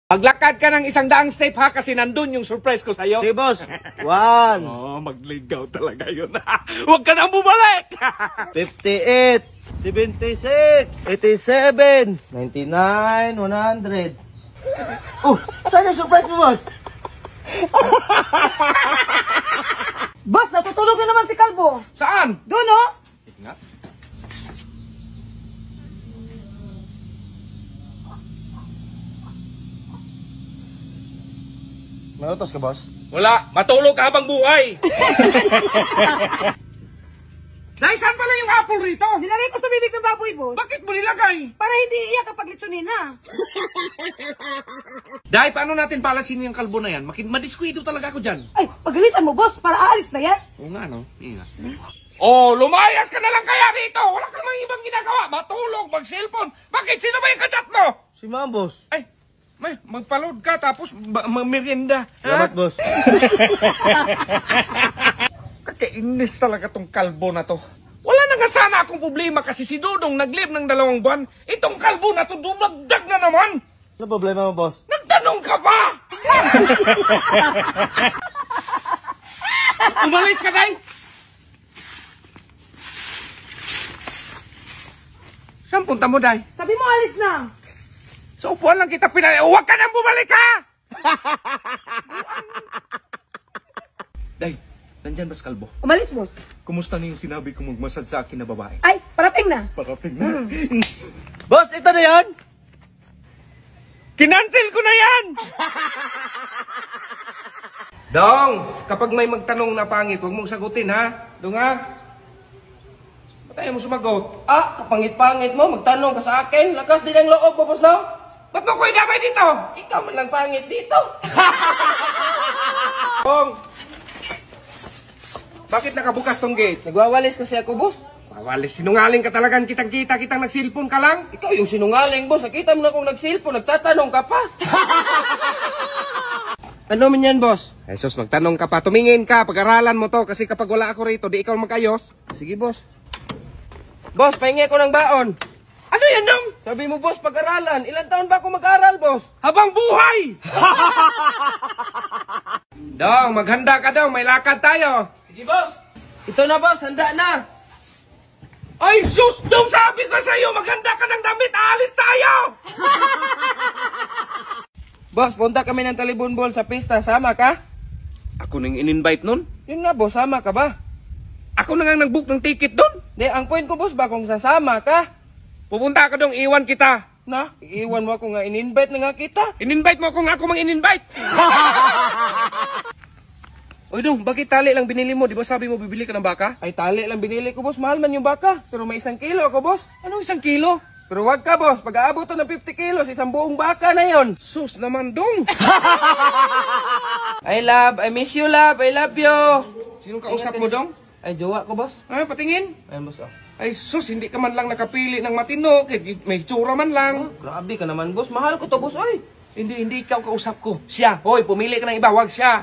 Maglakad ka ng 100 step ha, kasi nandun yung surprise ko sa'yo. Sige, boss. 1. Oh, magligaw talaga yun. Huwag ka nang bumalik. 58. 76. 87. 99. 100. Oh, saan yung surprise mo, boss? Boss, natutulog na naman si Kalbo. Saan? Doon, oh. Nga. May utos ka, boss? Wala, matulog ka habang buhay. Dahil saan pala yung apple rito? Nilagay ko sa bibig ng baboy, boss. Bakit mo nilagay? Para hindi iyak kapag litsunin na. Dahil paano natin palasin yung kalbo na yan? Madiskuido talaga ako dyan. Ay, pagalitan mo, boss, para aalis na yan. Oo nga, no? Inga. Oh, lumayas ka na lang kaya rito. Wala ka namang ibang ginagawa. Matulog, mag-cellphone. Bakit? Sino ba yung kachat mo? Si ma'am, boss. Ay, magpaload ka tapos mag-merienda. Salamat, boss. Kakainis talaga tong kalbo na to. Wala na nga sana akong problema kasi si Dudong nag-live ng 2 buwan. Itong kalbo na to dumagdag na naman. Ano problema mo, boss? Nagtanong ka pa! Umalis ka, Day! Saan punta mo, Day? Sabi mo, alis na. Sa upuan lang kita pinay. Huwag ka nang bumalik, ha! Day, nandyan ba si Kalbo? Umalis, boss. Kumusta na yung sinabi kong magmasad sa akin na babae? Ay, parating na. Parating na. Boss, ito na yan! Kinancel ko na yan! Dong, kapag may magtanong na pangit, huwag mong sagutin, ha? Dong, ha? Ba't ayaw mo sumagot? Ah, kapangit-pangit mo, magtanong ka sa akin. Lakas din ang loob mo, boss, no? Ba't mo ko idamay dito? Ikaw man lang pangit dito. Dong, bakit nakabukas tong gate? Nagwawalis kasi ako, boss. Mawalis, sinungaling ka talagang kitang-kita, kitang nagsilpon ka lang. Ikaw yung sinungaling, boss. Nakita mo na kung nagsilpo, nagtatanong ka pa. Ano man yan, boss? Jesus, magtanong ka pa. Tumingin ka, pag-aralan mo to. Kasi kapag wala ako rito, di ikaw magayos. Sige, boss. Boss, pahingi ko ng baon. Ano yan, Dong? Sabi mo, boss, pag-aralan. Ilan taon ba ako mag-aral, boss? Habang buhay! Dong, maghanda ka, Dong. May lakad tayo. Sige, boss. Ito na, boss. Handa na. Ay, sus! Dong, sabi ko sa'yo, maghanda ka ng damit. Aalis tayo! Boss, punta kami ng Talibon Ball sa pista. Sama ka? Ako nang in-invite nun? Yun nga, boss. Sama ka ba? Ako na nga nag-book ng ticket doon. Di, ang point ko, boss, ba kung sasama ka? Pupunta ka dong, iwan kita. Na, iiwan mo ako nga. In-invite na nga kita. In-invite mo ako nga ako mang-in-invite. Oy, Dong, bakit tali lang binili mo? Di ba sabi mo bibili ka ng baka? Ay, tali lang binili ko, boss. Mahal man yung baka. Pero may 1 kilo ako, boss. Anong 1 kilo? Pero wag ka, boss. Pag-aabot to ng 50 kilos, isang buong baka na yon. Sus naman, Dong. I miss you, love. I love you. Sinong kausap mo, Dong? Ay, jowa ko, boss. Ah, patingin. Ay, boss, oh. Ay, sus, hindi ka man lang nakapili ng matino. May tsura man lang. Grabe ka naman, boss. Mahal ko to, boss. Ay. Hindi ikaw kausap ko. Siya. Hoy, pumili ka ng iba. Wag siya.